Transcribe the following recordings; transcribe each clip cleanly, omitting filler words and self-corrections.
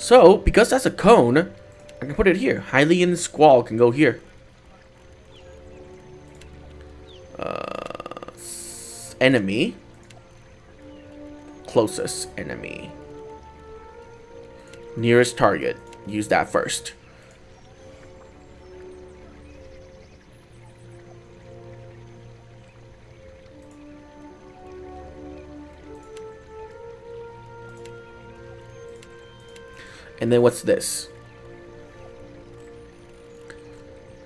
So, because that's a cone, I can put it here. Hylian Squall can go here. Enemy. Closest enemy. Nearest target. Use that first. And then what's this?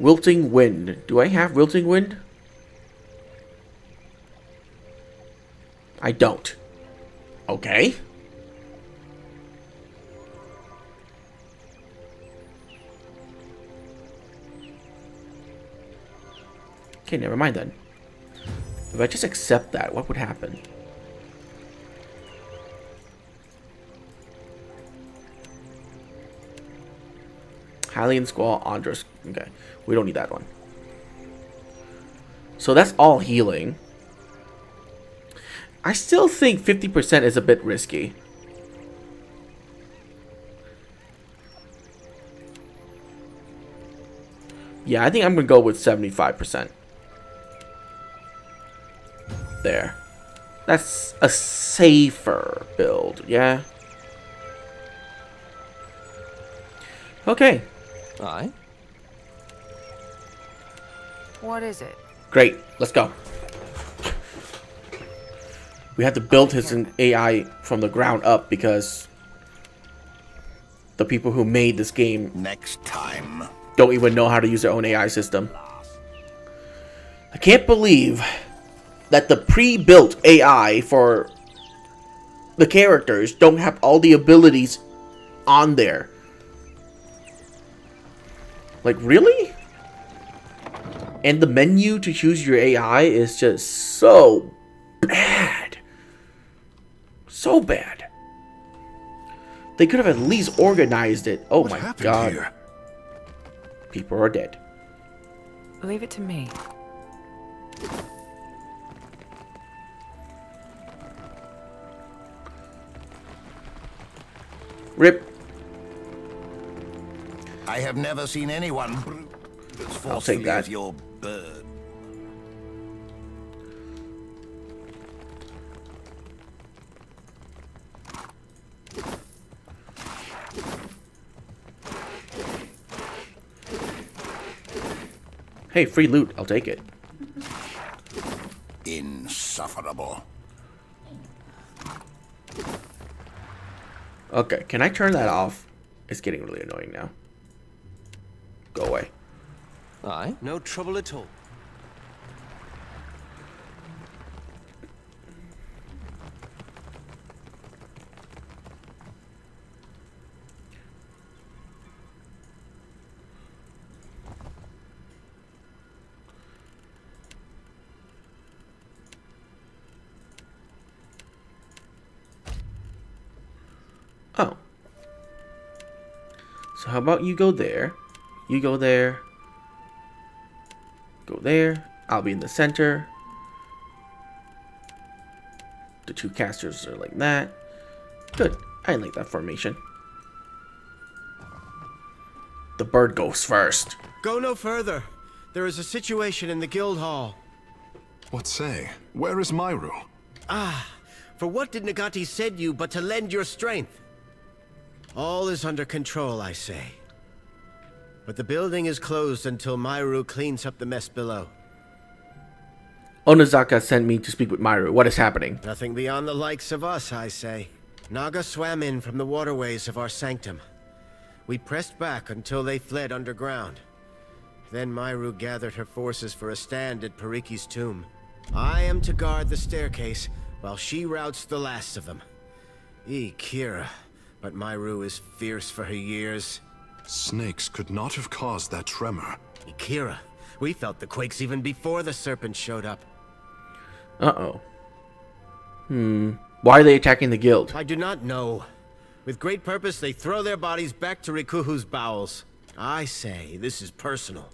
Wilting Wind. Do I have Wilting Wind? I don't. Okay. Okay, never mind then. If I just accept that, what would happen? Hylian Squall, Andros. Okay, we don't need that one. So that's all healing. I still think 50% is a bit risky. Yeah, I think I'm going to go with 75%. There. That's a safer build, yeah? Okay. Aye. What is it? Great, let's go. We have to build his AI from the ground up because the people who made this game Next time. don't even know how to use their own AI system. I can't believe that the pre-built AI for the characters don't have all the abilities on there. Like, really? And the menu to choose your AI is just so bad. So bad. They could have at least organized it. Oh my god. Here? People are dead. Leave it to me. Rip. I have never seen anyone as I'll take that. as your bird. Hey, free loot. I'll take it. Insufferable. Okay, can I turn that off? It's getting really annoying now. Go away. Aye. No trouble at all. Oh. So how about you go there? You go there. Go there. I'll be in the center. The two casters are like that. Good. I like that formation. The bird goes first. Go no further. There is a situation in the guild hall. What say? Where is Myru? For what did Nagati send you but to lend your strength? All is under control, I say. But the building is closed until Myru cleans up the mess below. Onozaka sent me to speak with Myru. What is happening? Nothing beyond the likes of us, I say. Naga swam in from the waterways of our sanctum. We pressed back until they fled underground. Then Myru gathered her forces for a stand at Pariki's tomb. I am to guard the staircase, while she routs the last of them. Kira, but Myru is fierce for her years. Snakes could not have caused that tremor. Kira, we felt the quakes even before the serpent showed up. Uh-oh. Why are they attacking the guild? I do not know. With great purpose, they throw their bodies back to Rikuhu's bowels. I say, this is personal.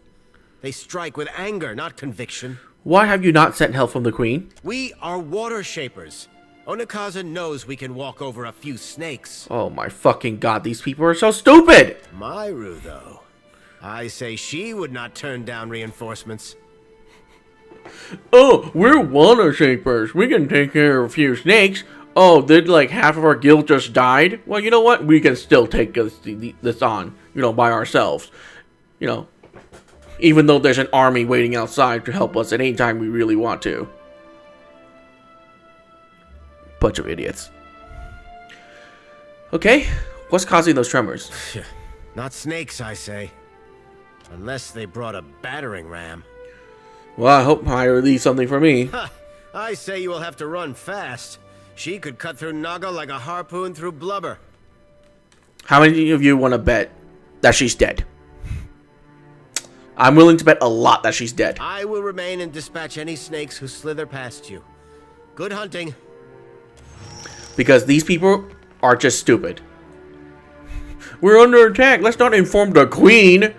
They strike with anger, not conviction. Why have you not sent help from the queen? We are water shapers. Onikaza knows we can walk over a few snakes. Oh my fucking god, these people are so stupid! Myru, though, I say she would not turn down reinforcements. Oh, we're water shapers. We can take care of a few snakes. Oh, did like half of our guild just died? Well, you know what? We can still take this on, you know, by ourselves. You know, even though there's an army waiting outside to help us at any time we really want to. Bunch of idiots. Okay, what's causing those tremors? Not snakes, I say. Unless they brought a battering ram. Well, I hope I release something for me. Ha! I say you will have to run fast. She could cut through Naga like a harpoon through blubber. How many of you want to bet that she's dead? I'm willing to bet a lot that she's dead. I will remain and dispatch any snakes who slither past you. Good hunting. Because these people are just stupid. We're under attack. Let's not inform the queen.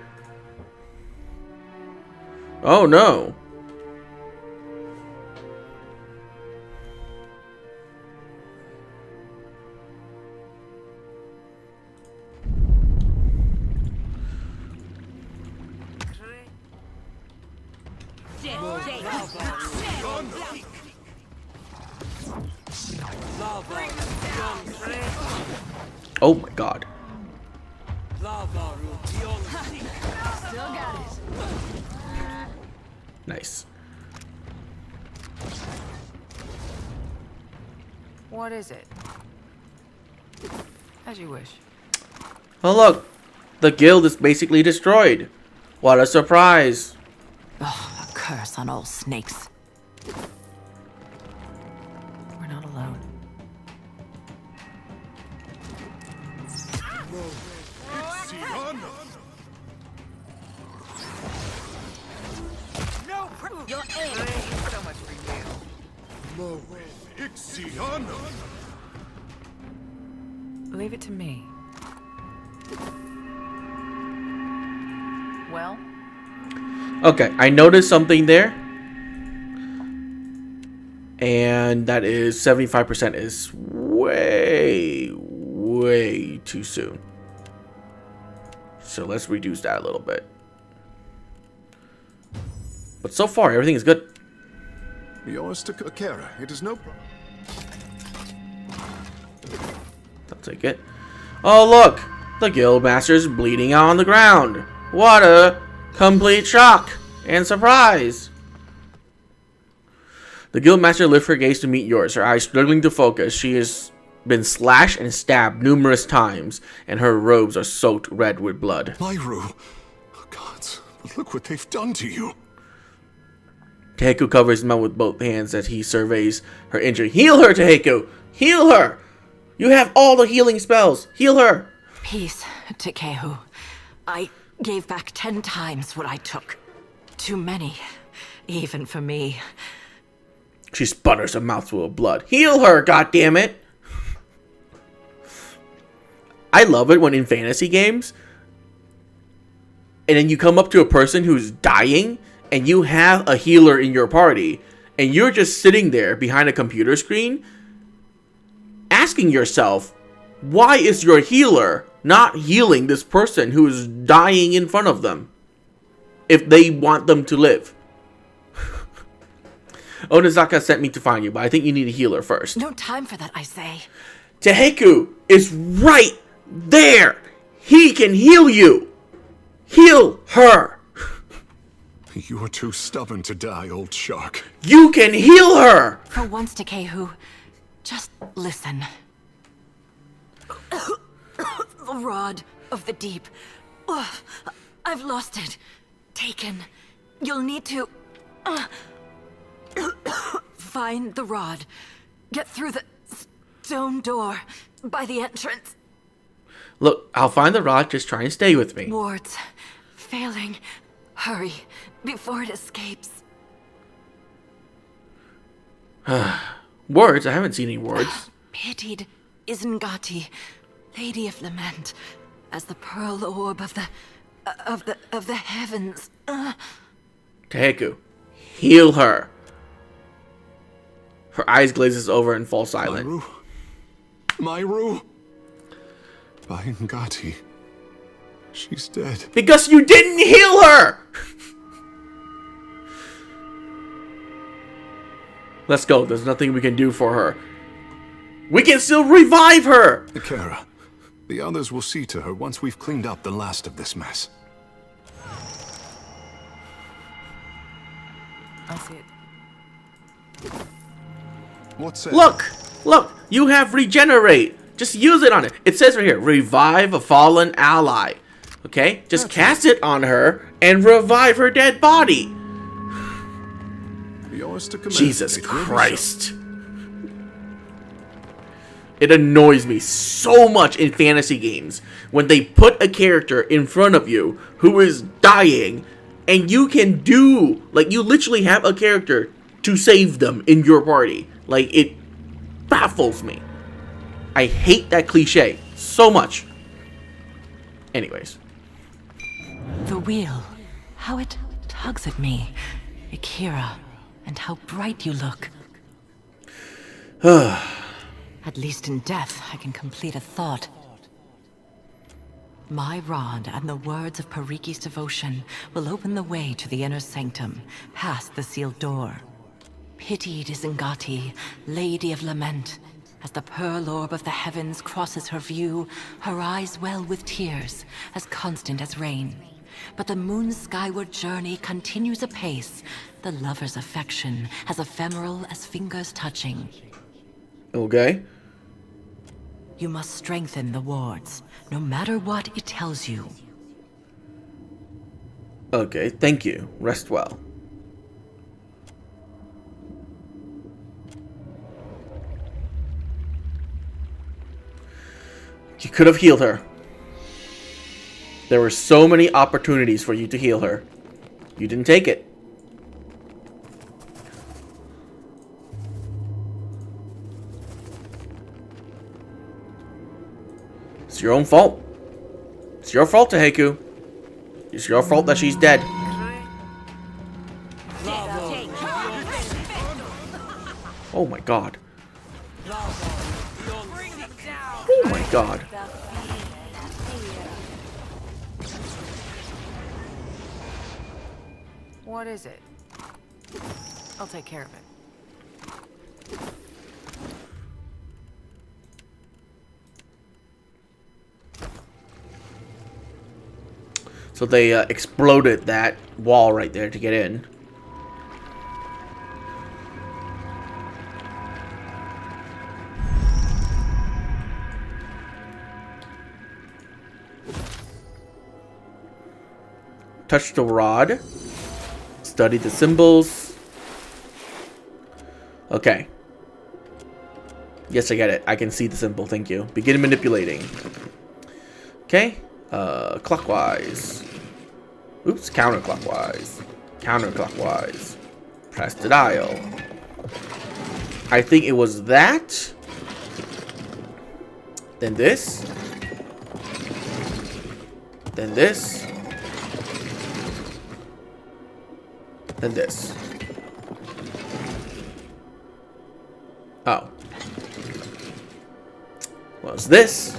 Oh no. Oh my god. Nice. What is it? As you wish. Oh look, the guild is basically destroyed. What a surprise. A curse on all snakes. We're not alone. Your aim. So much for you. Leave it to me. Well, Okay, I noticed something there. And that is 75% is way, way too soon. So let's reduce that a little bit. But so far, everything is good. Yours to Kara. It is no problem. I'll take it. Oh, look! The guild master's bleeding out on the ground. What a complete shock and surprise. The guild master lifts her gaze to meet yours, her eyes struggling to focus. She has been slashed and stabbed numerous times, and her robes are soaked red with blood. Myru. Oh, gods, look what they've done to you. Teheku covers his mouth with both hands as he surveys her injury. Heal her, Teheku! Heal her! You have all the healing spells! Heal her! Peace, Tekehu. I gave back 10 times what I took. Too many, even for me. She sputters a mouthful of blood. Heal her, goddammit! I love it when in fantasy games, and then you come up to a person who's dying, and you have a healer in your party, and you're just sitting there behind a computer screen, asking yourself, why is your healer not healing this person who is dying in front of them if they want them to live? Onizaka sent me to find you, but I think you need a healer first. No time for that, I say. Teheku is right there. He can heal you. Heal her. You are too stubborn to die, old shark. You can heal her. For once, Tekehu, just listen. The rod of the deep. Ugh, I've lost it. Taken. You'll need to... find the rod. Get through the stone door by the entrance. Look, I'll find the rod. Just try and stay with me. Wards. Failing. Hurry, before it escapes. Words? I haven't seen any words. Pitied Isengati, Lady of Lament, as the pearl orb of the heavens. Teheku, heal her. Her eyes glazes over and falls silent. Myru? By Ngati. She's dead. Because you didn't heal her! Let's go. There's nothing we can do for her. We can still revive her! Ikera, the others will see to her once we've cleaned up the last of this mess. I'll see it. What's that? Look! You have regenerate. Just use it on it. It says right here, revive a fallen ally. Okay? Just cast it on her and revive her dead body. Yours to command. Jesus It will be so. Christ. It annoys me so much in fantasy games when they put a character in front of you who is dying and you can do, like, you literally have a character to save them in your party. Like, it baffles me. I hate that cliche so much. Anyways. The wheel. How it tugs at me. Ikera. And how bright you look. At least in death, I can complete a thought. My rod and the words of Pariki's devotion will open the way to the inner sanctum, past the sealed door. Pitied is Ngati, Lady of Lament. As the pearl orb of the heavens crosses her view, her eyes well with tears, as constant as rain. But the moon's skyward journey continues apace, the lover's affection as ephemeral as fingers touching. Okay. You must strengthen the wards, no matter what it tells you. Okay, thank you. Rest well. You could have healed her. There were so many opportunities for you to heal her. You didn't take it. It's your own fault. It's your fault, Taheku. It's your fault that she's dead. Oh my god. Oh my god. What is it? I'll take care of it. So they exploded that wall right there to get in. Touch the rod. Study the symbols. Okay. Yes, I get it. I can see the symbol. Thank you. Begin manipulating. Okay. Clockwise. Oops. Counterclockwise. Counterclockwise. Press the dial. I think it was that. Then this. Then this. Then this. Oh. What was this?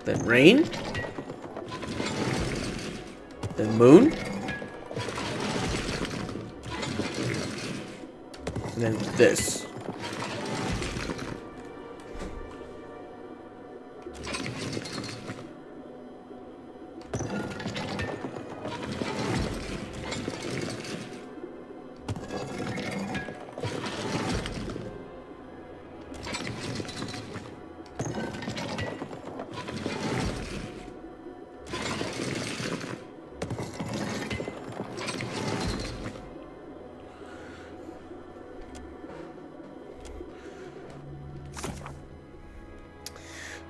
Then rain. Then moon. And then this.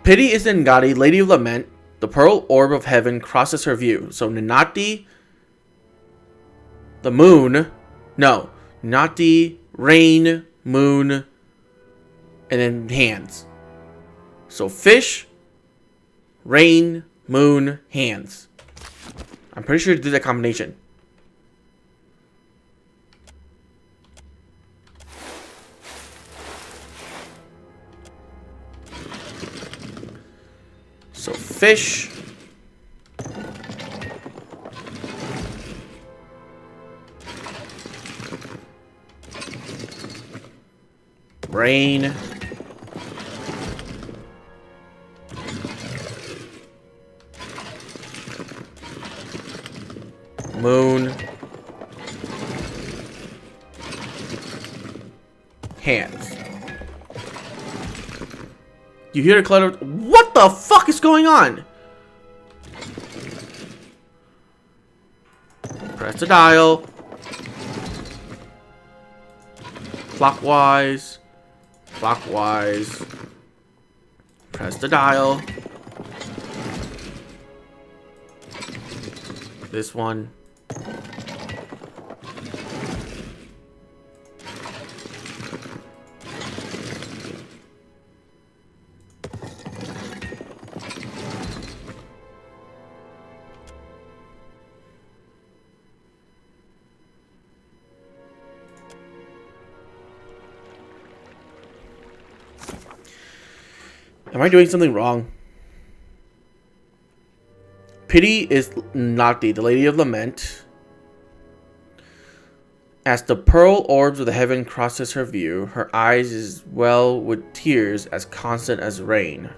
Pity is Ngati, Lady of Lament. The pearl orb of heaven crosses her view. So Ninati, the moon, no, Ninati, rain, moon, and then hands. So fish, rain, moon, hands. I'm pretty sure it did that combination. So fish. Rain. Moon. Hands. You hear the clutter? What the fuck is going on? Press the dial. Clockwise. Clockwise. Press the dial. This one. Am I doing something wrong? Pity is not the Lady of Lament. As the pearl orbs of the heaven crosses her view, her eyes is well with tears as constant as rain.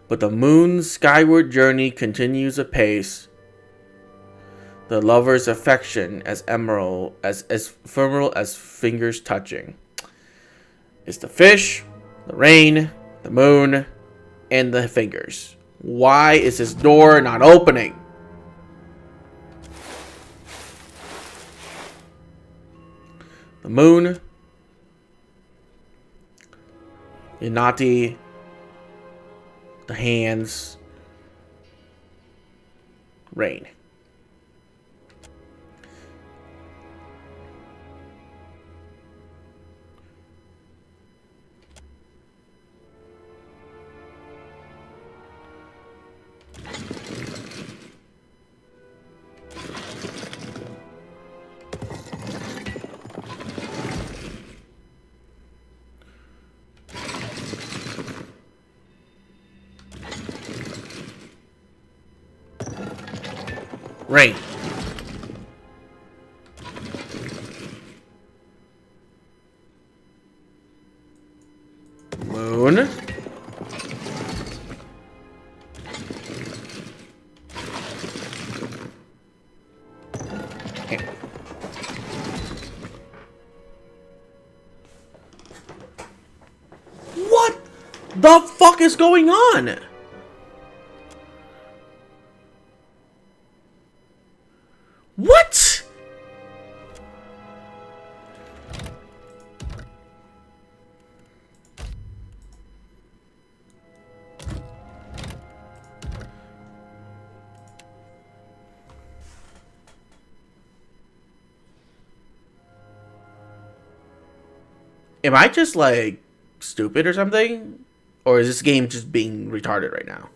But the moon's skyward journey continues apace. The lover's affection as ephemeral as fingers touching. It's the fish, the rain, the moon, and the fingers. Why is this door not opening? The moon, Inati, the hands, rain. Rain. Moon. Hand. What the fuck is going on? What? Am I just like stupid or something? Or is this game just being retarded right now?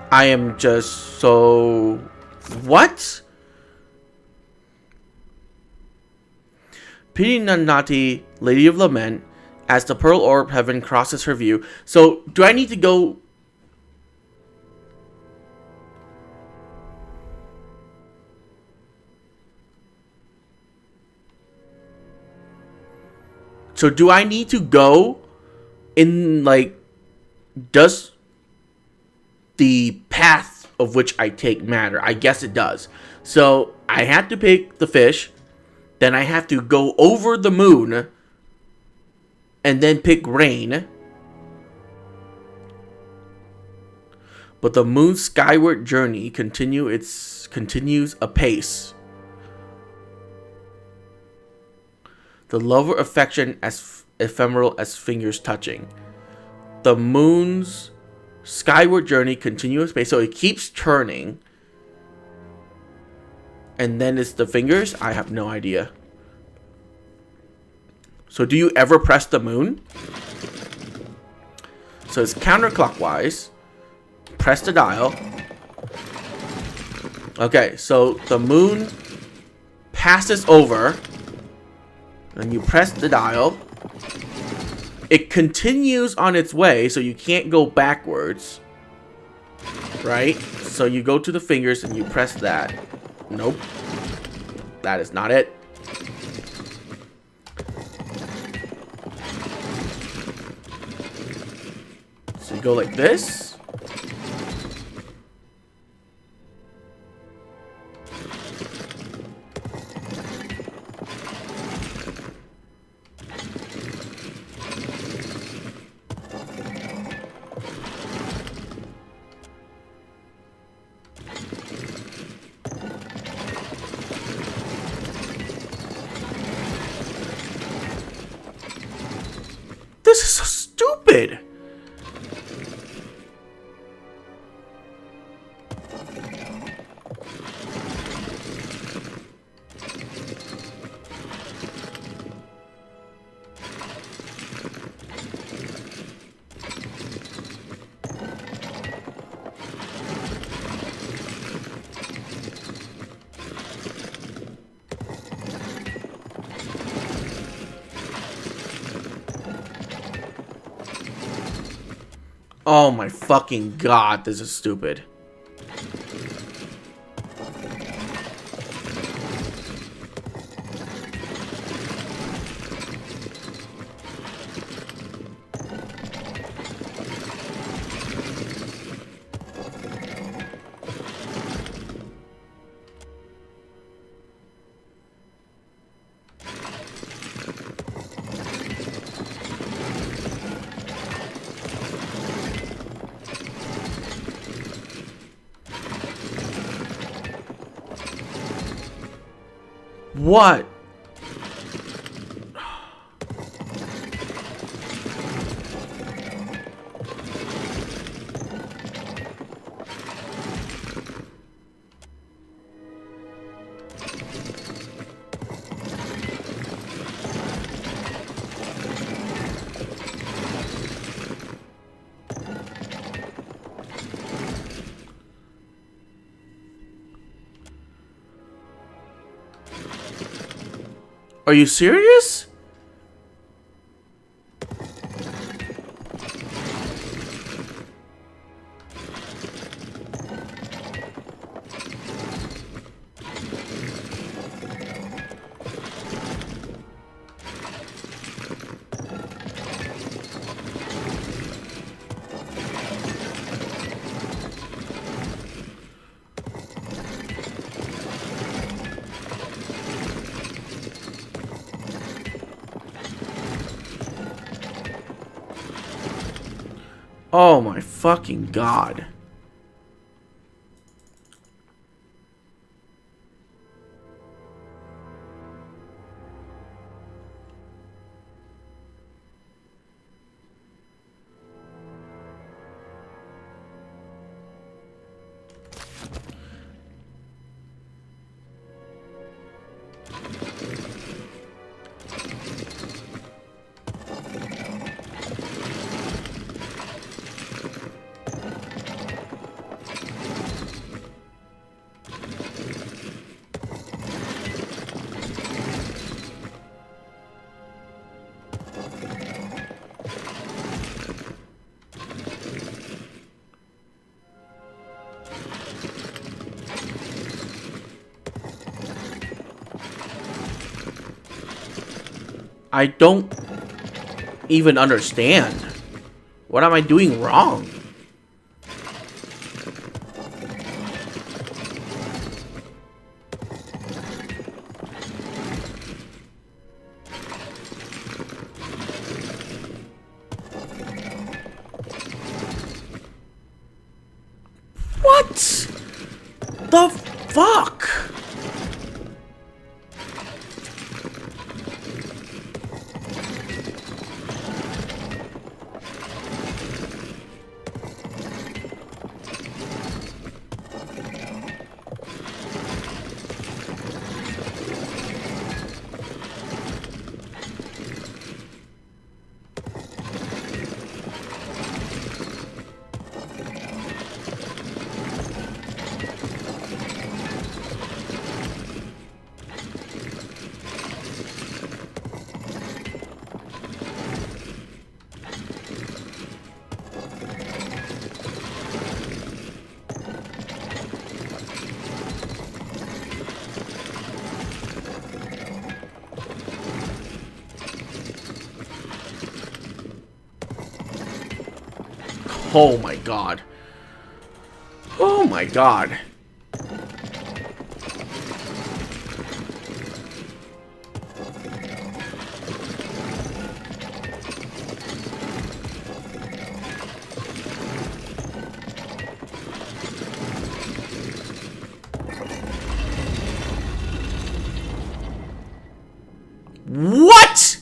I am just so... What? Nati, Lady of Lament, as the pearl orb heaven crosses her view. So, do I need to go... So, do I need to go in, like, does the path of which I take matter? I guess it does. So, I have to pick the fish. Then I have to go over the moon. and then pick rain. But the moon's skyward journey continues apace. The lover affection as ephemeral as fingers touching. The moon's skyward journey continues apace. So it keeps turning. And then it's the fingers? I have no idea. So do you ever press the moon? So it's counterclockwise. Press the dial. Okay, so the moon passes over. And you press the dial. It continues on its way, so you can't go backwards. Right? So you go to the fingers and you press that. Nope. That is not it. So you go like this. This is so stupid. Oh my fucking god, this is stupid. What? Are you serious? Oh my fucking god. I don't even understand. What am I doing wrong? the fuck? Oh my god. Oh my god. What?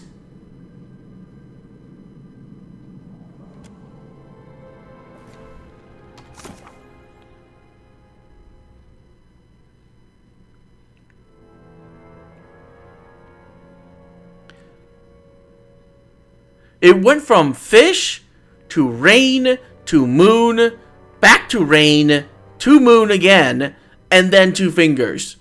It went from fish to rain to moon, back to rain to moon again, and then to fingers.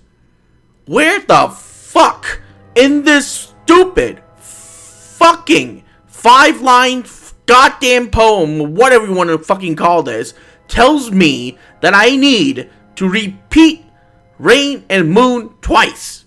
Where the fuck in this stupid fucking 5-line goddamn poem, whatever you want to fucking call this, tells me that I need to repeat rain and moon twice?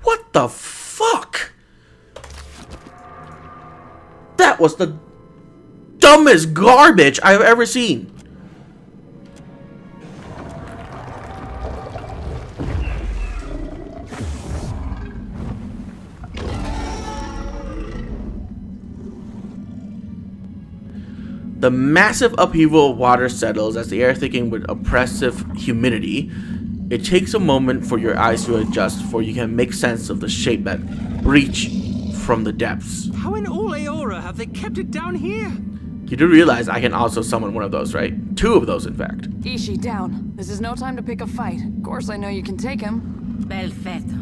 What the fuck? That was the dumbest garbage I've ever seen. The massive upheaval of water settles as the air thickened with oppressive humidity. It takes a moment for your eyes to adjust before you can make sense of the shape that breach from the depths. How in all Aora have they kept it down here? You do realize I can also summon one of those, right? 2 of those, in fact. Ishi, down. This is no time to pick a fight. Of course I know you can take him. Perfetto.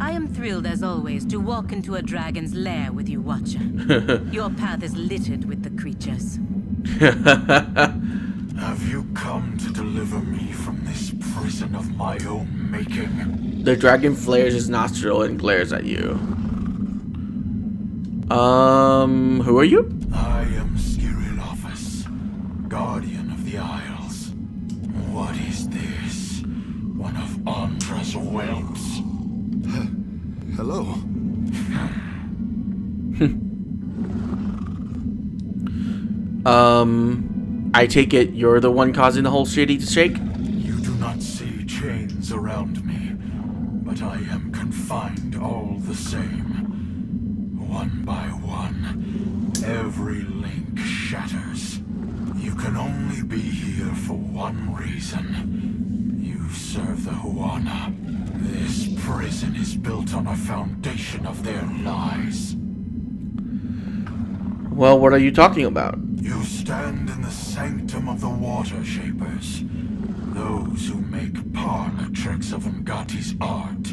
I am thrilled as always to walk into a dragon's lair with you, Watcher. Your path is littered with the creatures. Have you come to deliver me from this prison of my own making? The dragon flares his nostril and glares at you. Who are you? I am Skirilophus, guardian of the Isles. What is this? One of Andra's whelps? Hello. I take it you're the one causing the whole city to shake? You do not see chains around me, but I am confined all the same. One by one, every link shatters. You can only be here for one reason. You serve the Huana. This prison is built on a foundation of their lies. Well, what are you talking about? You stand in the sanctum of the Water Shapers, those who make parlor tricks of Ngati's art,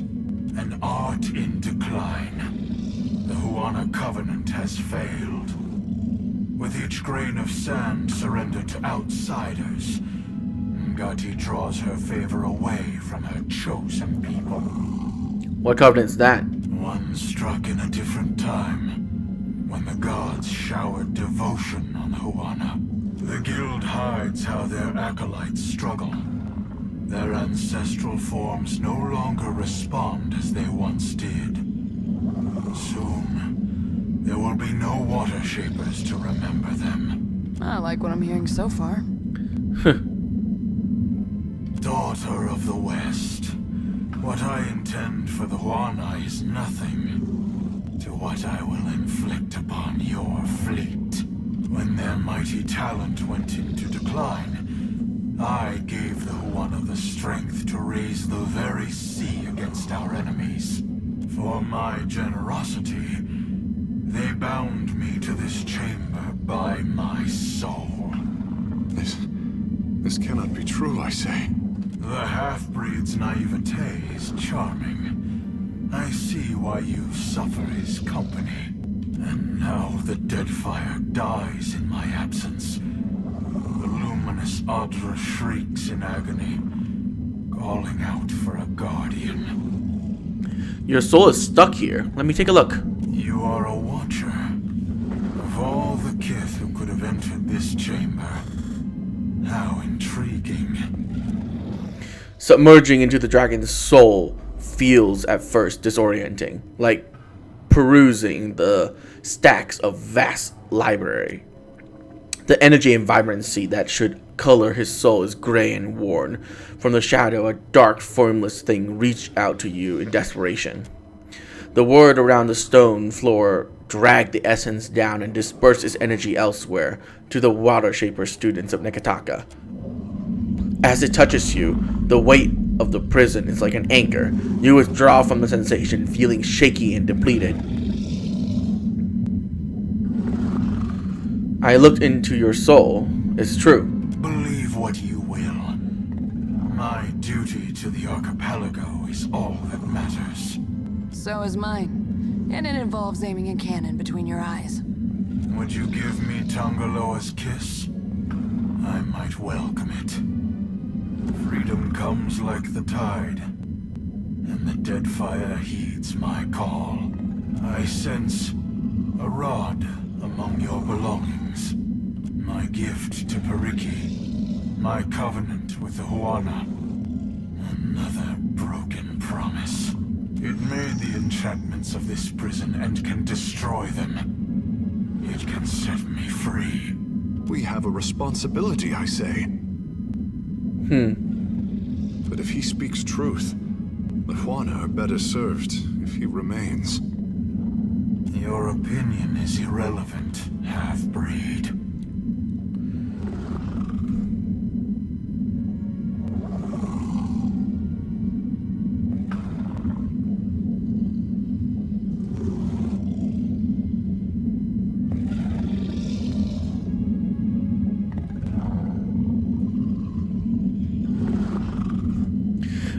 an art in decline. The Huana Covenant has failed. With each grain of sand surrendered to outsiders, Ngati draws her favor away from her chosen people. What covenant's that? One struck in a different time, when the gods showered devotion on Huana. The guild hides how their acolytes struggle. Their ancestral forms no longer respond as they once did. Soon, there will be no Water Shapers to remember them. I like what I'm hearing so far. Daughter, Daughter of the West, what I intend for the Huana is nothing to what I will inflict upon your fleet. When their mighty talent went into decline, I gave the Huana the strength to raise the very sea against our enemies. For my generosity, they bound me to this chamber by my soul. This cannot be true, I say. The half-breed's naivete is charming. I see why you suffer his company. And now the Deadfire dies in my absence. The luminous Adra shrieks in agony, calling out for a guardian. Your soul is stuck here. Let me take a look. You are a watcher. Of all the kith who could have entered this chamber, how intriguing. Submerging into the dragon's soul feels at first disorienting, like perusing the stacks of vast library. The energy and vibrancy that should color his soul is gray and worn. From the shadow, a dark, formless thing reached out to you in desperation. The word around the stone floor dragged the essence down and dispersed its energy elsewhere to the Water Shaper students of Nekataka. As it touches you, the weight of the prison is like an anchor. You withdraw from the sensation, feeling shaky and depleted. I looked into your soul. It's true. Believe what you will. My duty to the archipelago is all that matters. So is mine. And it involves aiming a cannon between your eyes. Would you give me Tangaloa's kiss? I might welcome it. Freedom comes like the tide, and the Deadfire heeds my call. I sense a rod among your belongings. My gift to Periki, my covenant with the Huana. Another broken promise. It made the enchantments of this prison and can destroy them. It can set me free. We have a responsibility, I say. But if he speaks truth, the Huana are better served if he remains. Your opinion is irrelevant, half-breed.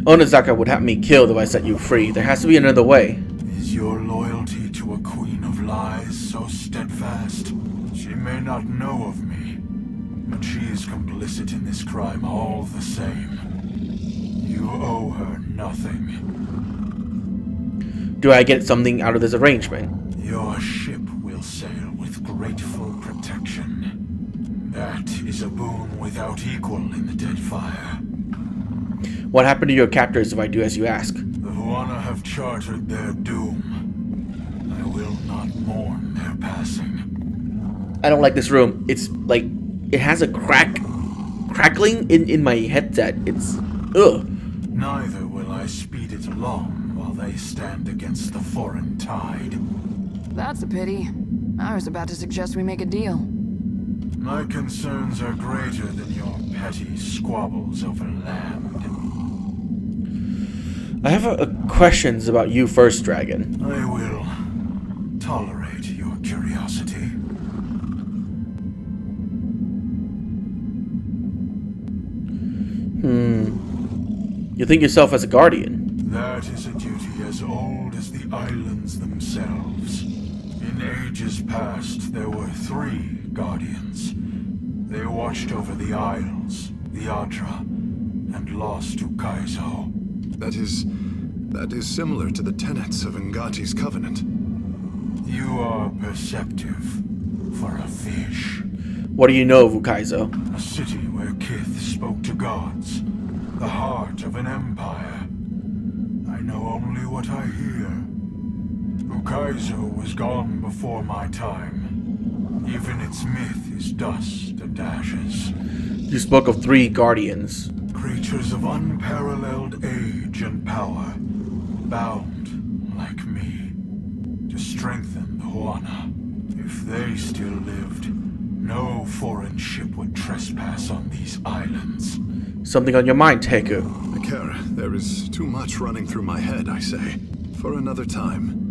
Onizaka would have me killed if I set you free. There has to be another way. Is your loyalty to a queen of lies so steadfast? She may not know of me, but she is complicit in this crime all the same. You owe her nothing. Do I get something out of this arrangement? Your ship will sail with grateful protection. That is a boon without equal in the Deadfire. What happened to your captors if I do as you ask? The Huana have chartered their doom. I will not mourn their passing. I don't like this room. It's like, it has a crackling in my headset. It's, ugh. Neither will I speed it along while they stand against the foreign tide. That's a pity. I was about to suggest we make a deal. My concerns are greater than your petty squabbles over land. I have questions about you first, Dragon. I will tolerate your curiosity. You think yourself as a guardian? That is a duty as old as the islands themselves. In ages past, there were 3 guardians. They watched over the Isles, the Adra, and lost to Kaizo. That is similar to the tenets of Ngati's covenant. You are perceptive for a fish. What do you know of Ukaizo? A city where kith spoke to gods. The heart of an empire. I know only what I hear. Ukaizo was gone before my time. Even its myth is dust and ashes. You spoke of 3 guardians. Creatures of unparalleled age and power, bound, like me, to strengthen the Huana. If they still lived, no foreign ship would trespass on these islands. Something on your mind, Teku? Akira, there is too much running through my head, I say. For another time.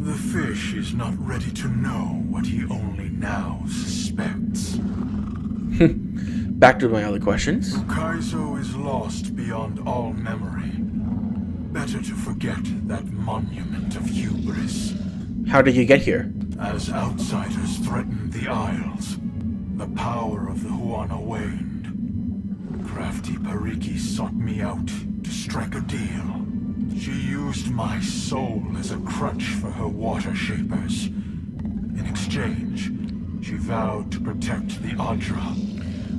The fish is not ready to know what he only now suspects. Back to my other questions. Kaizo is lost beyond all memory. Better to forget that monument of hubris. How did you get here? As outsiders threatened the Isles, the power of the Huana waned. Crafty Pariki sought me out to strike a deal. She used my soul as a crutch for her water shapers. In exchange, she vowed to protect the Adra.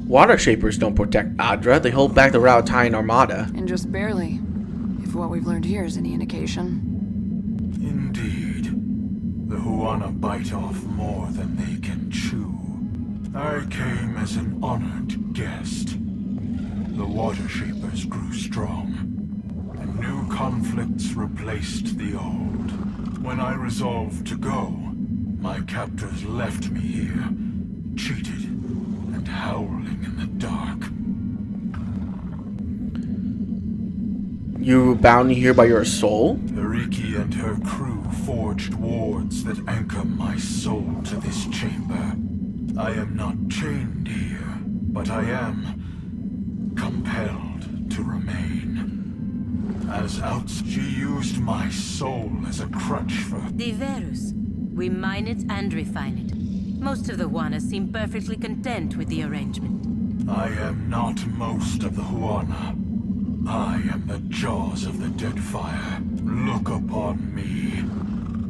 Water shapers don't protect Adra. They hold back the Raotain Armada. And just barely. If what we've learned here is any indication. Indeed. The Huana bite off more than they can chew. I came as an honored guest. The water shapers grew strong, and new conflicts replaced the old. When I resolved to go, my captors left me here, cheated and howling in the dark. You were bound here by your soul? Pariki and her crew forged wards that anchor my soul to this chamber. I am not chained here, but I am compelled to remain. As she used my soul as a crutch for... Diverus. We mine it and refine it. Most of the Huana seem perfectly content with the arrangement. I am not most of the Huana. I am the jaws of the Deadfire. Look upon me.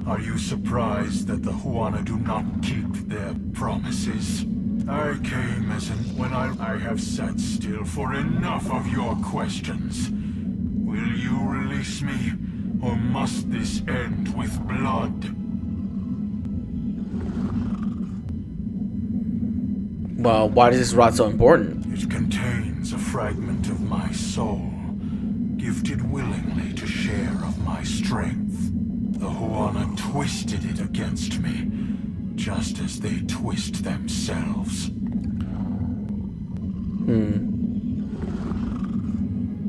Are you surprised that the Huana do not keep their promises? I came as when I have sat still for enough of your questions. Will you release me, or must this end with blood? Well, why is this rod so important? It contains a fragment of my soul, gifted willingly to share of my strength. The Huana twisted it against me, just as they twist themselves.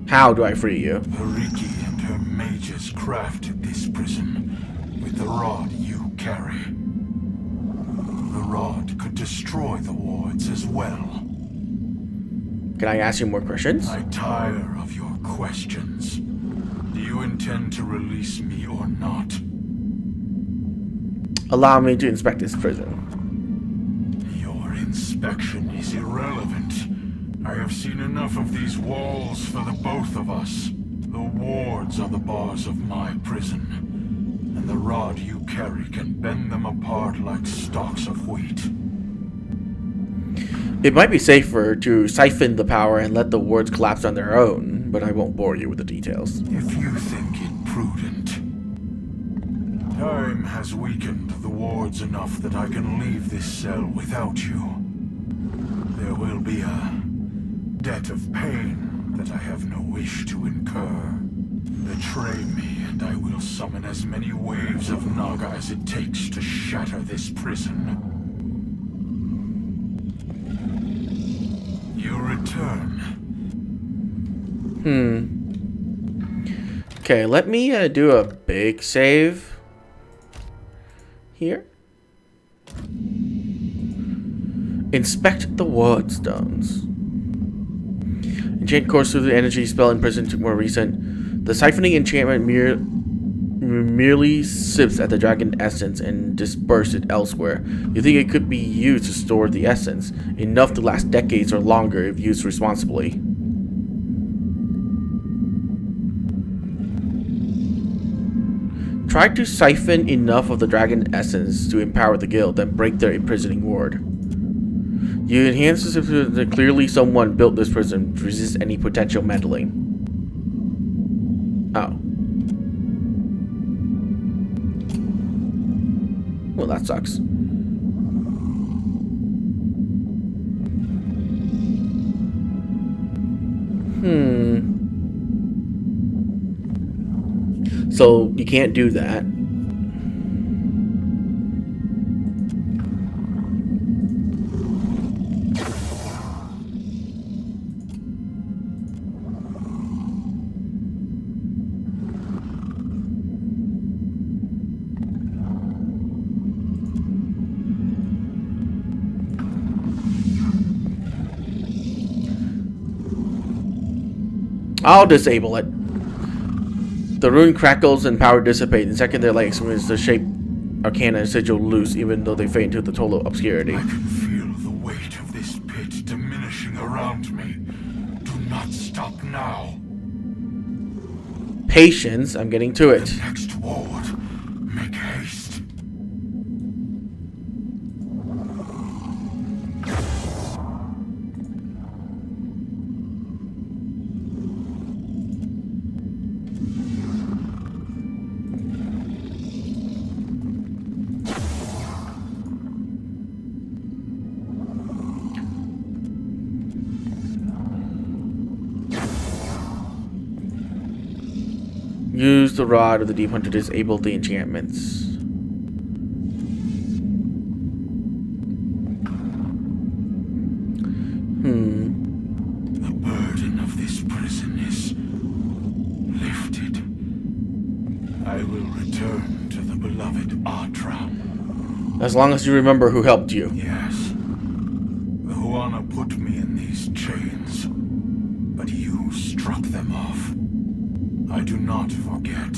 How do I free you? Pariki and her mages crafted this prison with the rod you carry. The rod could destroy the wards as well. Can I ask you more questions? I tire of your questions. Do you intend to release me or not? Allow me to inspect this prison. Your inspection is irrelevant. I have seen enough of these walls for the both of us. The wards are the bars of my prison, and the rod you carry can bend them apart like stalks of wheat. It might be safer to siphon the power and let the wards collapse on their own, but I won't bore you with the details. If you think it prudent. Time has weakened the wards enough that I can leave this cell without you. There will be a debt of pain that I have no wish to incur. Betray me and I will summon as many waves of Naga as it takes to shatter this prison. You return. Okay, let me do a big save here. Inspect the ward stones. Enchant course through the energy spell in prison to more recent. The siphoning enchantment merely sips at the dragon essence and disperse it elsewhere. You think it could be used to store the essence, enough to last decades or longer if used responsibly. Try to siphon enough of the dragon essence to empower the guild, then break their imprisoning ward. You enhance this that clearly someone built this prison to resist any potential meddling. Oh. Well, that sucks. So you can't do that. I'll disable it. The rune crackles and power dissipate. The second their light extinguishes, the shape arcana and sigil loose, even though they fade into the total obscurity. I can feel the weight of this pit diminishing around me. Do not stop now. Patience, I'm getting to it. The next ward. Make haste. Use the rod of the deep hunter to disable the enchantments. The burden of this prison is lifted. I will return to the beloved Artra. As long as you remember who helped you. Yes. The Huana put me in these chains, but you struck them off. I do not forget.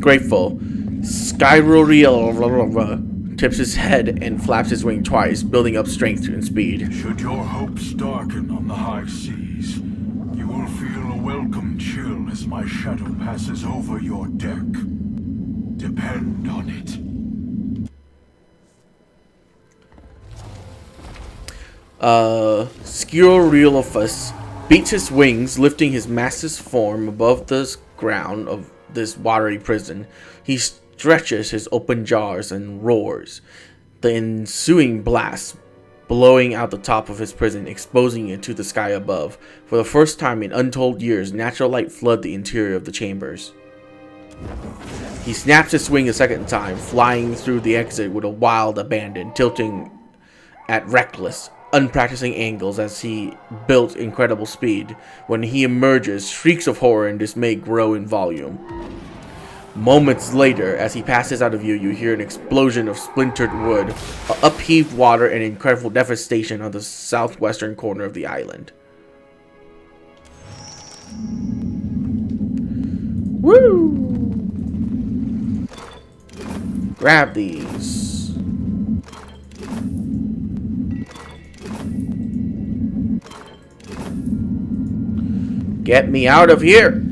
Grateful. Skyroreal tips his head and flaps his wing twice, building up strength and speed. Should your hopes darken on the high seas, you will feel a welcome chill as my shadow passes over your deck. Depend on it. Skyrorealphus beats his wings, lifting his massive form above the ground of this watery prison. He stretches his open jaws and roars, the ensuing blast blowing out the top of his prison, exposing it to the sky above. For the first time in untold years, natural light flooded the interior of the chambers. He snaps his wing a second time, flying through the exit with a wild abandon, tilting at reckless, unpracticing angles as he built incredible speed. When he emerges, shrieks of horror and dismay grow in volume. Moments later, as he passes out of view, you hear an explosion of splintered wood, upheaved water, and incredible devastation on the southwestern corner of the island. Woo! Grab these. Get me out of here!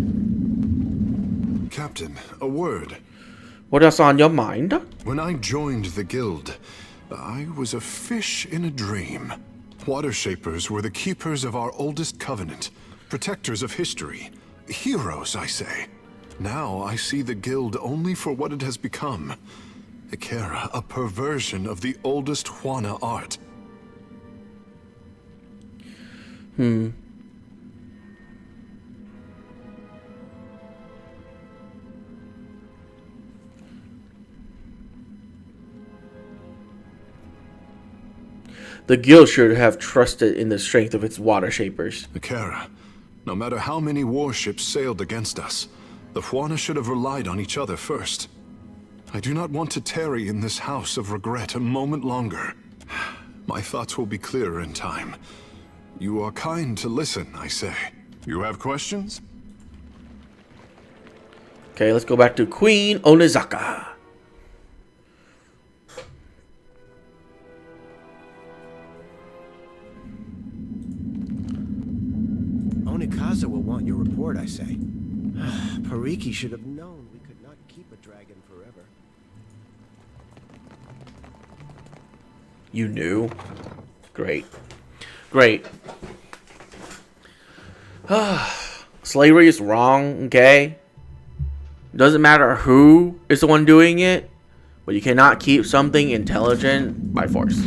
Captain, a word. What else on your mind? When I joined the guild, I was a fish in a dream. Water Shapers were the keepers of our oldest covenant, protectors of history, heroes, I say. Now I see the guild only for what it has become. Ikera, a perversion of the oldest Huana art. The guild should have trusted in the strength of its water shapers. Ikera, no matter how many warships sailed against us, the Huana should have relied on each other first. I do not want to tarry in this house of regret a moment longer. My thoughts will be clearer in time. You are kind to listen, I say. You have questions? Okay, let's go back to Queen Onizaka. Onikaza will want your report, I say. Pariki should have known we could not keep a dragon forever. You knew? Great. Great. Slavery is wrong, okay? Doesn't matter who is the one doing it, but you cannot keep something intelligent by force.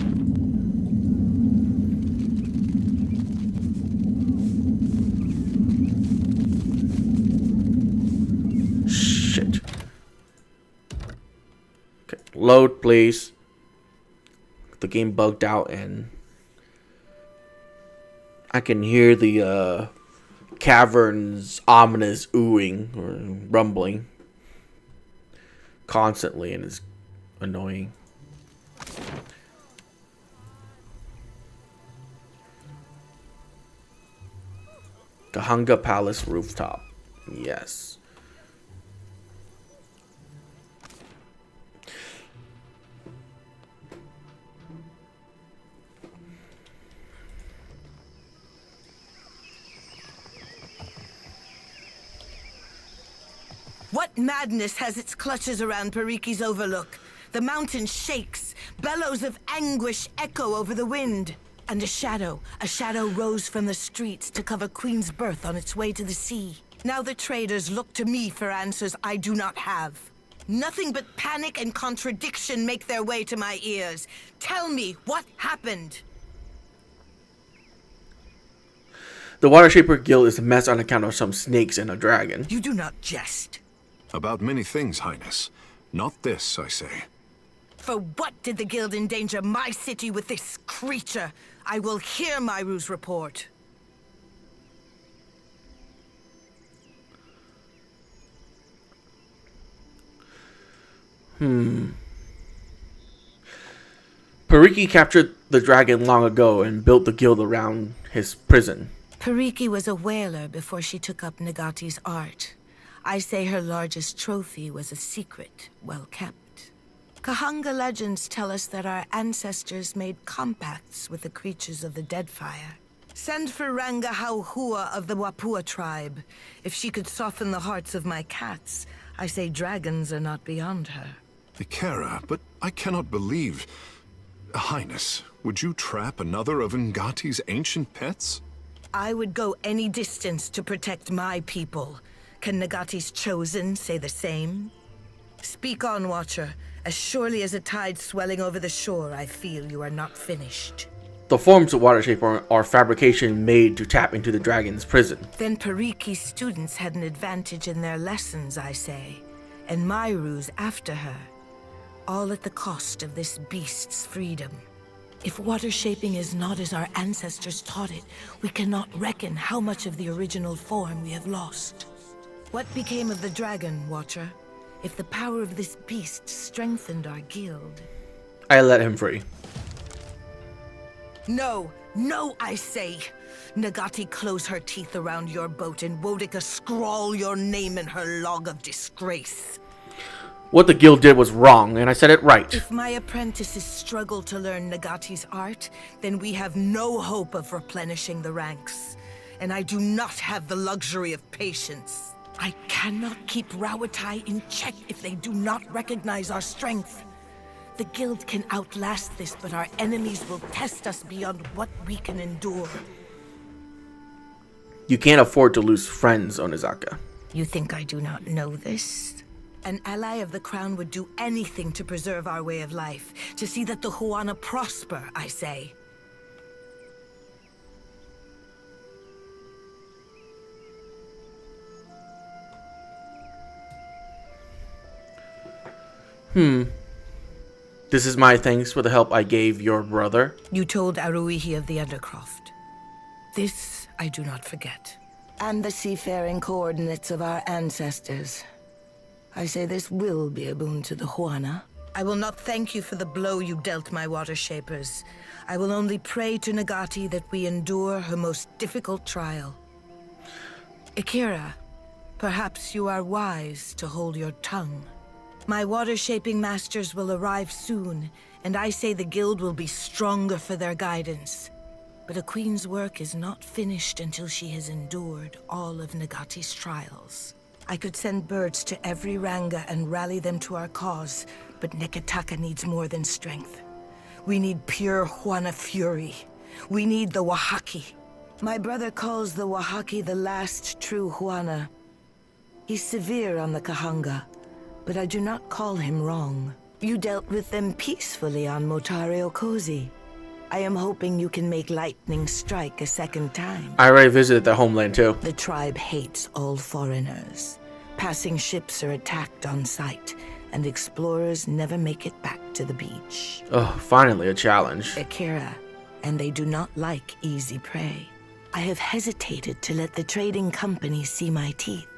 Load, please. The game bugged out and I can hear the cavern's ominous oohing or rumbling constantly, and it's annoying. Kahanga Palace rooftop. Yes. What madness has its clutches around Pariki's overlook? The mountain shakes. Bellows of anguish echo over the wind. And a shadow rose from the streets to cover Queen's Birth on its way to the sea. Now the traders look to me for answers I do not have. Nothing but panic and contradiction make their way to my ears. Tell me, what happened? The Water Shaper Guild is a mess on account of some snakes and a dragon. You do not jest. About many things, Highness. Not this, I say. For what did the Guild endanger my city with this creature? I will hear Myru's report. Pariki captured the dragon long ago and built the guild around his prison. Pariki was a whaler before she took up Nagati's art. I say her largest trophy was a secret, well kept. Kahanga legends tell us that our ancestors made compacts with the creatures of the Deadfire. Send for Ranga Hauhua of the Wapua tribe. If she could soften the hearts of my cats, I say dragons are not beyond her. Ikera, but I cannot believe... Highness, would you trap another of Ngati's ancient pets? I would go any distance to protect my people. Can Nagati's chosen say the same? Speak on, Watcher. As surely as a tide swelling over the shore, I feel you are not finished. The forms of Water Shaper are fabrication made to tap into the dragon's prison. Then Pariki's students had an advantage in their lessons, I say. And Myru's after her. All at the cost of this beast's freedom. If water shaping is not as our ancestors taught it, we cannot reckon how much of the original form we have lost. What became of the dragon, Watcher? If the power of this beast strengthened our guild? I let him free. No, I say! Nagati close her teeth around your boat and Wodika scrawl your name in her log of disgrace. What the guild did was wrong, and I said it right. If my apprentices struggle to learn Nagati's art, then we have no hope of replenishing the ranks. And I do not have the luxury of patience. I cannot keep Rawatai in check if they do not recognize our strength. The guild can outlast this, but our enemies will test us beyond what we can endure. You can't afford to lose friends, Onizaka. You think I do not know this? An ally of the crown would do anything to preserve our way of life, to see that the Huana prosper, I say. This is my thanks for the help I gave your brother. You told Aruihi of the Undercroft. This I do not forget. And the seafaring coordinates of our ancestors. I say this will be a boon to the Huana. I will not thank you for the blow you dealt my water shapers. I will only pray to Nagati that we endure her most difficult trial. Ikera, perhaps you are wise to hold your tongue. My water-shaping masters will arrive soon, and I say the guild will be stronger for their guidance. But a queen's work is not finished until she has endured all of Nagati's trials. I could send birds to every Ranga and rally them to our cause, but Neketaka needs more than strength. We need pure Huana fury. We need the Wahaki. My brother calls the Wahaki the last true Huana. He's severe on the Kahanga, but I do not call him wrong. You dealt with them peacefully on Motari Okozi. I am hoping you can make lightning strike a second time. I already visited the homeland too. The tribe hates all foreigners. Passing ships are attacked on sight. and explorers never make it back to the beach. Oh, finally a challenge. Akira, and they do not like easy prey. I have hesitated to let the trading companies see my teeth,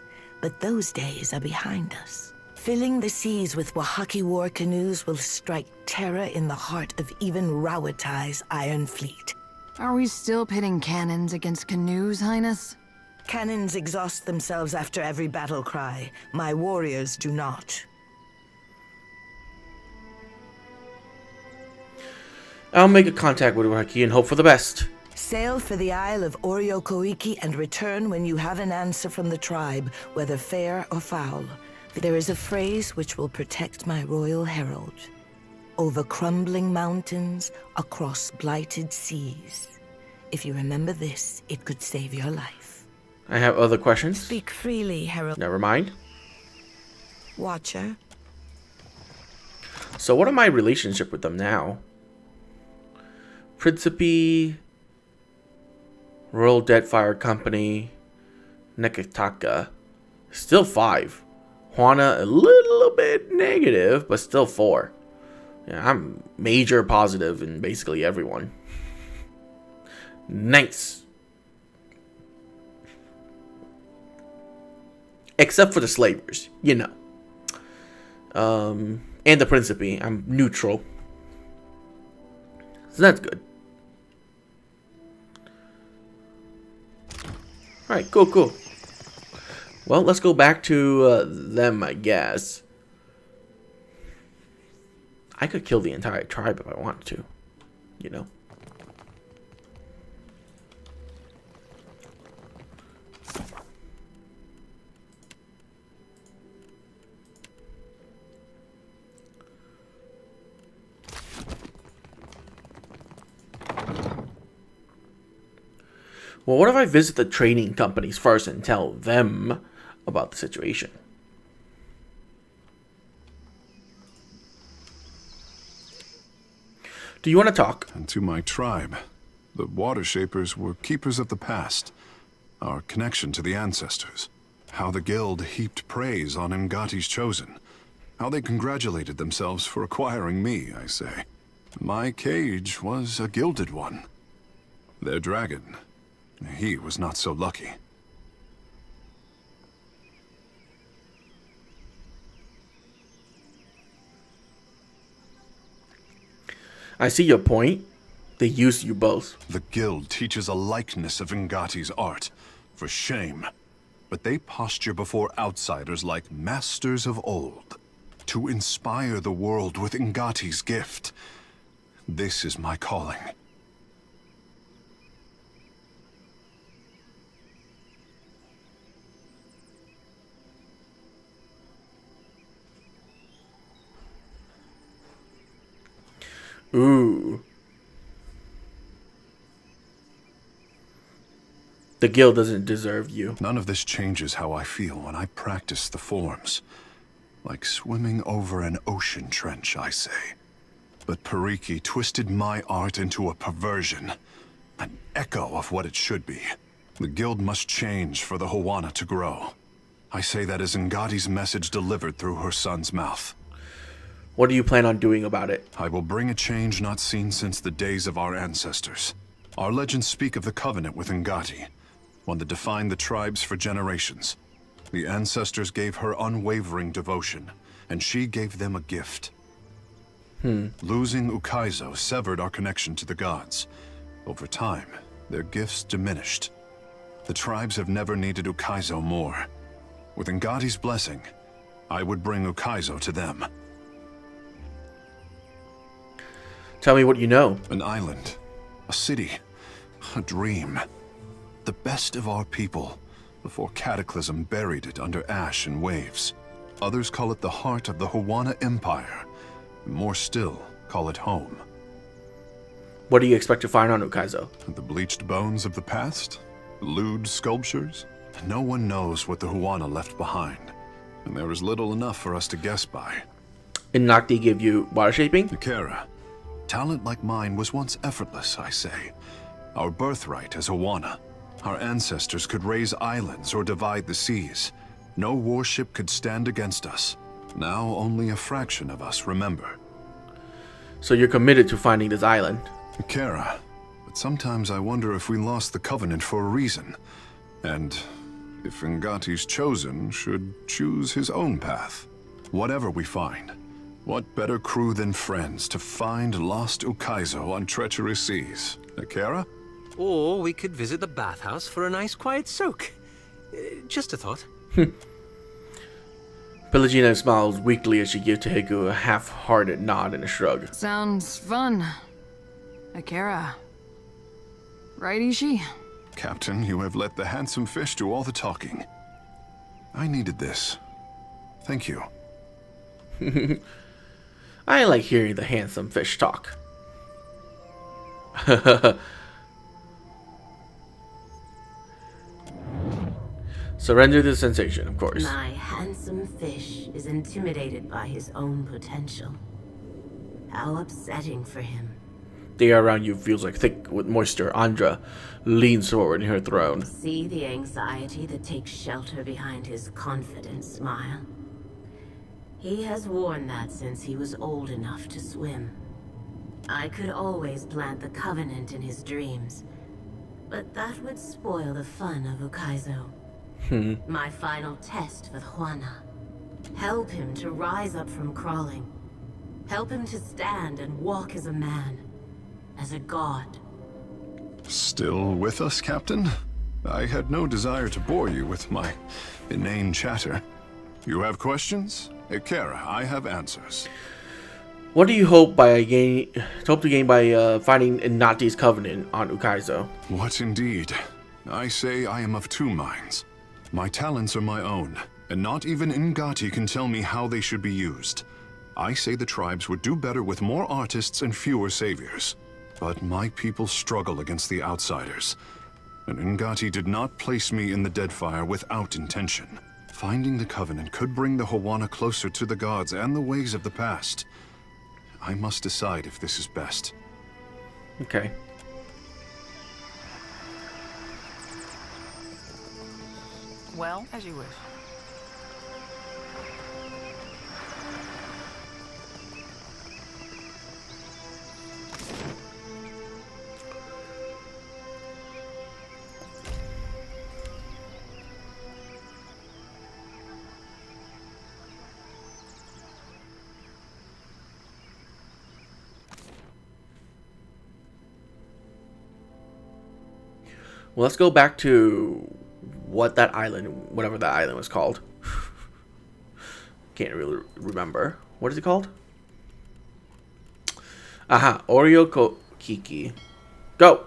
but those days are behind us. Filling the seas with Wahaki war canoes will strike terror in the heart of even Rawatai's Iron Fleet. Are we still pitting cannons against canoes, Highness? Cannons exhaust themselves after every battle cry. My warriors do not. I'll make a contact with Wahaki and hope for the best. Sail for the Isle of Oryokoiki and return when you have an answer from the tribe, whether fair or foul. There is a phrase which will protect my royal herald. Over crumbling mountains, across blighted seas. If you remember this, it could save your life. I have other questions. Speak freely, herald. Never mind. Watcher. So what are my relationship with them now? Principe, Royal Deadfire Company, Nekataka. Still 5. Juana, a little bit negative, but still 4. Yeah, I'm major positive in basically everyone. Nice. Except for the slavers, you know. And the Principe, I'm neutral. So that's good. Alright, cool. Well, let's go back to them, I guess. I could kill the entire tribe if I wanted to, you know. Well, what if I visit the trading companies first and tell them about the situation? Do you want to talk? And to my tribe, the Water Shapers were keepers of the past, our connection to the ancestors. How the guild heaped praise on Ngati's chosen. How they congratulated themselves for acquiring me, I say. My cage was a gilded one. Their dragon, he was not so lucky. I see your point. They used you both. The guild teaches a likeness of Ngati's art. For shame. But they posture before outsiders like masters of old. To inspire the world with Ngati's gift. This is my calling. Ooh. The guild doesn't deserve you. None of this changes how I feel when I practice the forms. Like swimming over an ocean trench, I say. But Pariki twisted my art into a perversion. An echo of what it should be. The guild must change for the Huana to grow. I say that as Ngati's message delivered through her son's mouth. What do you plan on doing about it? I will bring a change not seen since the days of our ancestors. Our legends speak of the covenant with Ngati, one that defined the tribes for generations. The ancestors gave her unwavering devotion, and she gave them a gift. Losing Ukaizo severed our connection to the gods. Over time, their gifts diminished. The tribes have never needed Ukaizo more. With Ngati's blessing, I would bring Ukaizo to them. Tell me what you know. An island, a city, a dream. The best of our people, before Cataclysm buried it under ash and waves. Others call it the heart of the Huana Empire. More still, call it home. What do you expect to find on Ukaizo? The bleached bones of the past? Lewd sculptures? No one knows what the Huana left behind. And there is little enough for us to guess by. And Nocti give you water shaping? Nikera, talent like mine was once effortless, I say. Our birthright as Huana. Our ancestors could raise islands or divide the seas. No warship could stand against us. Now only a fraction of us remember. So you're committed to finding this island. Kara, but sometimes I wonder if we lost the Covenant for a reason. And if Ngati's chosen should choose his own path. Whatever we find, what better crew than friends to find lost Ukaizo on treacherous seas? Kara? Or we could visit the bathhouse for a nice quiet soak. Just a thought. Pelagina smiles weakly as she gives Tehiku a half-hearted nod and a shrug. Sounds fun. Akira. Right, Ishi? Captain, you have let the handsome fish do all the talking. I needed this. Thank you. I like hearing the handsome fish talk. Surrender the sensation, of course. My handsome fish is intimidated by his own potential. How upsetting for him. The air around you feels like thick with moisture. Andra leans forward in her throne. See the anxiety that takes shelter behind his confident smile. He has worn that since he was old enough to swim. I could always plant the Covenant in his dreams, but that would spoil the fun of Ukaizo. My final test with Juana. Help him to rise up from crawling. Help him to stand and walk as a man. As a god. Still with us, Captain? I had no desire to bore you with my inane chatter. You have questions? Kara, I have answers. What do you hope to gain by finding Inati's covenant on Ukaizo? What indeed? I say I am of two minds. My talents are my own, and not even Ngati can tell me how they should be used. I say the tribes would do better with more artists and fewer saviors. But my people struggle against the outsiders, and Ngati did not place me in the Deadfire without intention. Finding the Covenant could bring the Juana closer to the gods and the ways of the past. I must decide if this is best. Okay. Well, as you wish. Well, let's go back to whatever that island was called. Can't really remember. What is it called? Aha, Kiki. Go!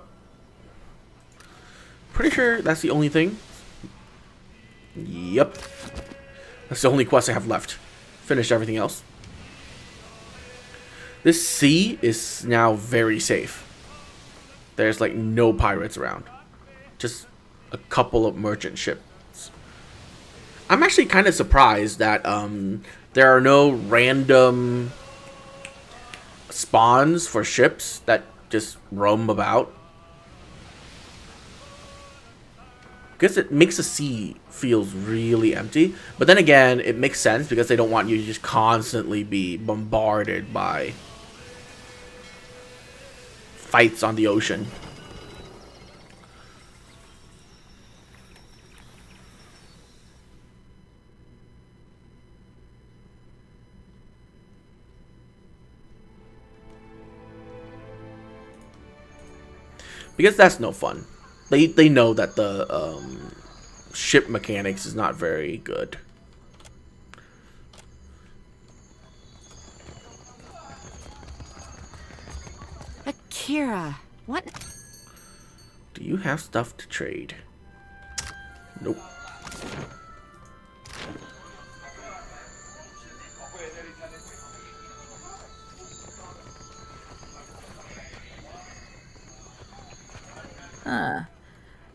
Pretty sure that's the only thing. Yep. That's the only quest I have left. Finished everything else. This sea is now very safe. There's like no pirates around. Just a couple of merchant ships. I'm actually kind of surprised that there are no random spawns for ships that just roam about. Because it makes the sea feels really empty. But then again, it makes sense because they don't want you to just constantly be bombarded by fights on the ocean. Because that's no fun. They know that the ship mechanics is not very good. Akira, what? Do you have stuff to trade? Nope.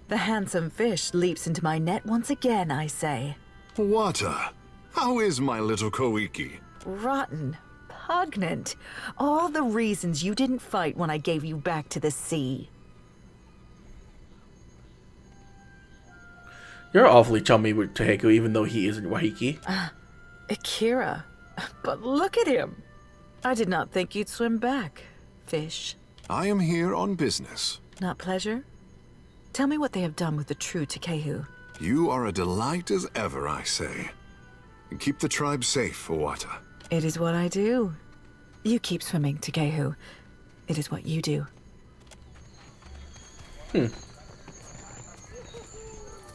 The handsome fish leaps into my net once again, I say. Wata, how is my little Koiki? Rotten. Pugnant. All the reasons you didn't fight when I gave you back to the sea. You're awfully chummy with Tehiku, even though he isn't Wahiki. Akira, But look at him. I did not think you'd swim back, fish. I am here on business. Not pleasure? Tell me what they have done with the true Tekehu. You are a delight as ever, I say. Keep the tribe safe, Owata. It is what I do. You keep swimming, Tekehu. It is what you do.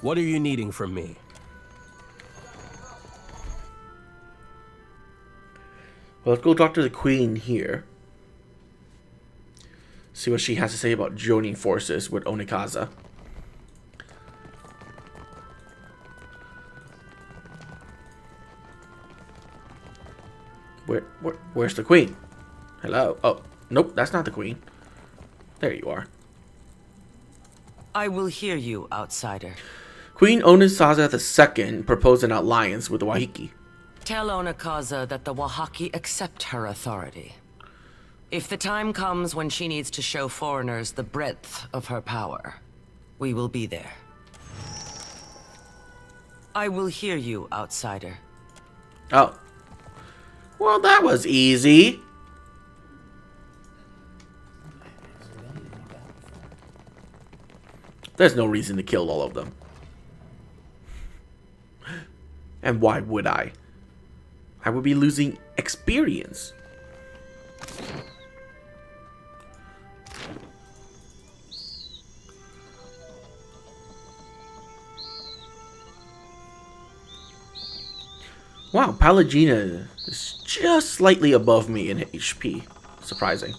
What are you needing from me? Well, let's go talk to the queen here. See what she has to say about joining forces with Onikaza. Where's the queen? Hello? Oh, nope, that's not the queen. There you are. I will hear you, outsider. Queen Onikaza II proposed an alliance with the Wahiki. Tell Onikaza that the Wahaki accept her authority. If the time comes when she needs to show foreigners the breadth of her power, we will be there. I will hear you, outsider. Oh. Well, that was easy. There's no reason to kill all of them. And why would I? I would be losing experience. Wow, Pallegina is just slightly above me in HP. Surprising.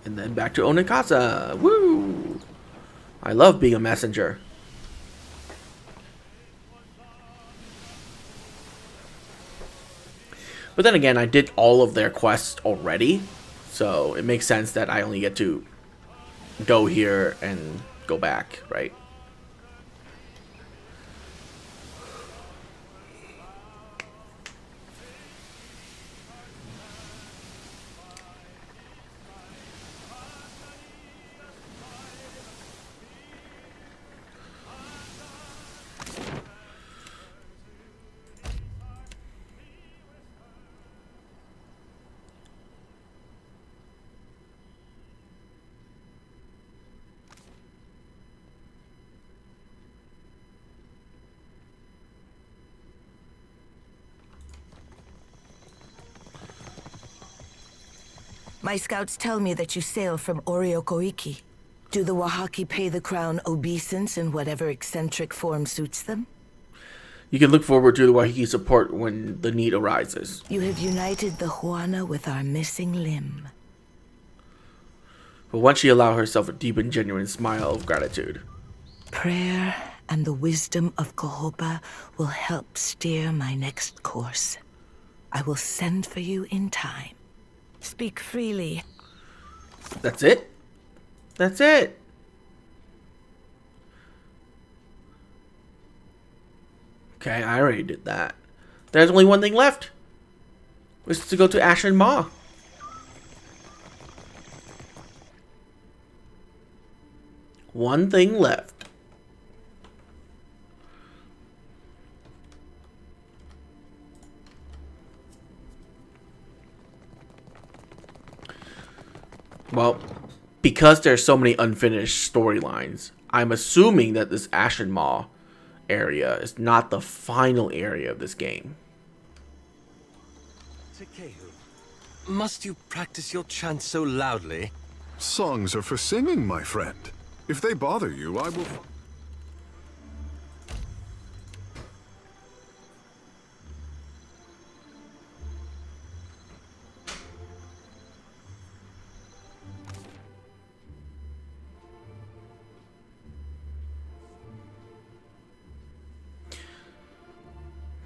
And then back to Onikaza. Woo! I love being a messenger. But then again, I did all of their quests already. So it makes sense that I only get to go here and go back, right? My scouts tell me that you sail from Oriokoiki. Do the Wahaki pay the crown obeisance in whatever eccentric form suits them? You can look forward to the Wahiki support when the need arises. You have united the Huana with our missing limb. But once she allows herself a deep and genuine smile of gratitude. Prayer and the wisdom of Kohopa will help steer my next course. I will send for you in time. Speak freely. That's it? That's it. Okay, I already did that. There's only one thing left. Which is to go to Ashen Maw. One thing left. Well, because there's so many unfinished storylines, I'm assuming that this Ashen Maw area is not the final area of this game. Tekehu, must you practice your chant so loudly? Songs are for singing, my friend. If they bother you, I will...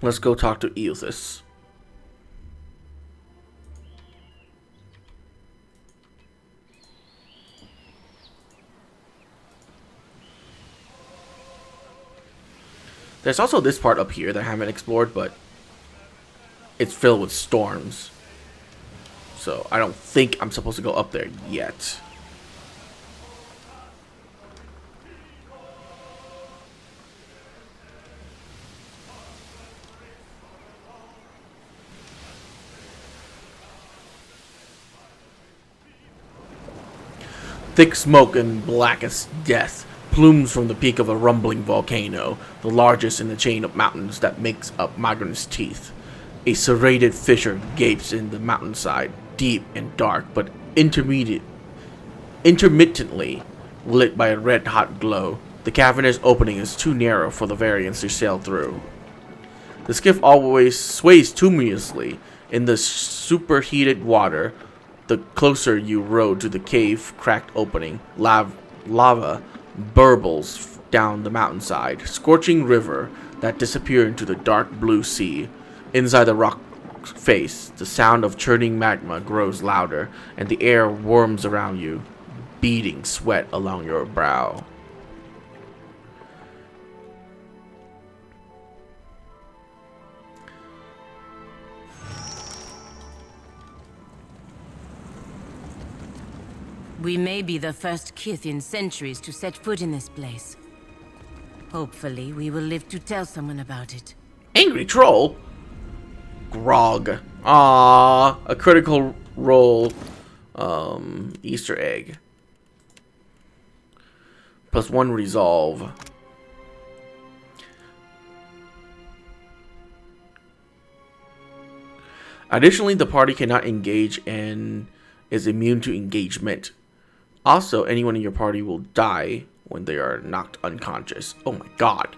Let's go talk to Eothas. There's also this part up here that I haven't explored, but it's filled with storms. So I don't think I'm supposed to go up there yet. Thick smoke and black as death plumes from the peak of a rumbling volcano, the largest in the chain of mountains that makes up Magrin's Teeth. A serrated fissure gapes in the mountainside, deep and dark, but intermittently lit by a red-hot glow. The cavernous opening is too narrow for the variants to sail through. The skiff always sways tumultuously in the superheated water. The closer you row to the cave cracked opening, lava burbles down the mountainside, scorching river that disappear into the dark blue sea. Inside the rock face, the sound of churning magma grows louder, and the air warms around you, beading sweat along your brow. We may be the first kith in centuries to set foot in this place. Hopefully, we will live to tell someone about it. Angry troll? Grog. Ah, a critical role Easter egg. +1 resolve. Additionally, the party cannot engage and is immune to engagement. Also, anyone in your party will die when they are knocked unconscious. Oh my god.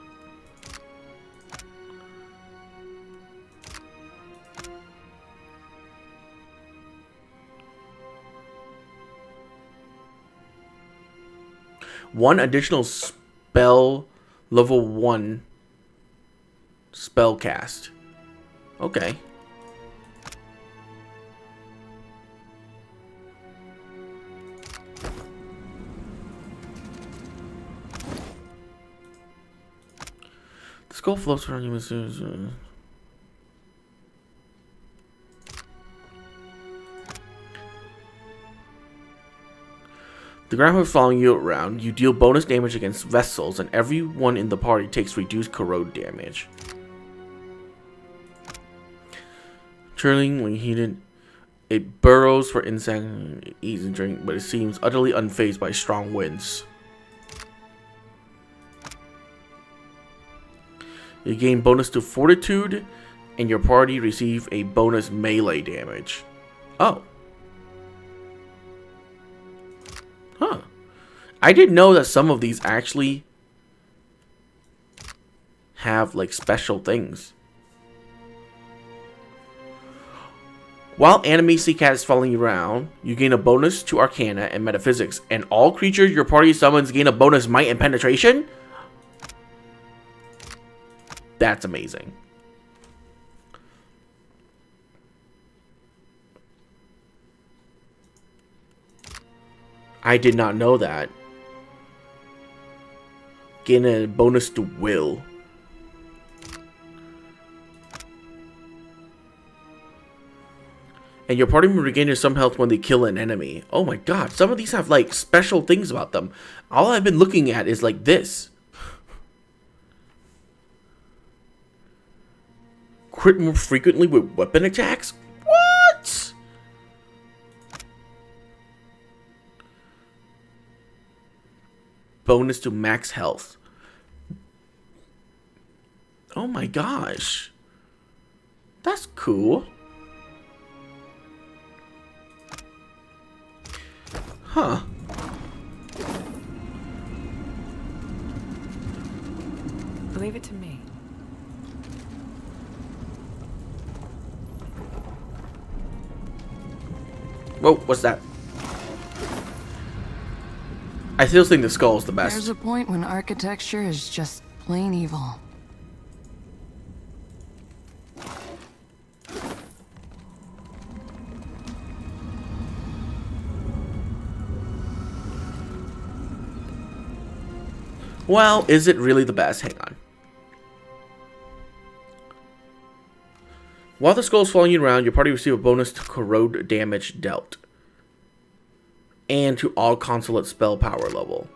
One additional spell, level 1 spell cast. Okay. The skull floats around you. The ground is following you around. You deal bonus damage against vessels, and everyone in the party takes reduced corrode damage. Churlingly heated, it burrows for insect, eats and drink, but it seems utterly unfazed by strong winds. You gain bonus to fortitude, and your party receive a bonus melee damage. Oh. Huh. I didn't know that some of these actually have like special things. While enemy sea cat is following you around, you gain a bonus to Arcana and Metaphysics, and all creatures your party summons gain a bonus Might and Penetration? That's amazing. I did not know that. Gain a bonus to Will. And your party will regain some health when they kill an enemy. Oh my god, some of these have like special things about them. All I've been looking at is like this. Crit more frequently with weapon attacks? What? Bonus to max health. Oh my gosh. That's cool. Huh. Leave it to me. Whoa, what's that? I still think the skull is the best. There's a point when architecture is just plain evil. Well, is it really the best? Hang on. While the skull is following you around, your party receive a bonus to corrode damage dealt. And to all consulate spell power level.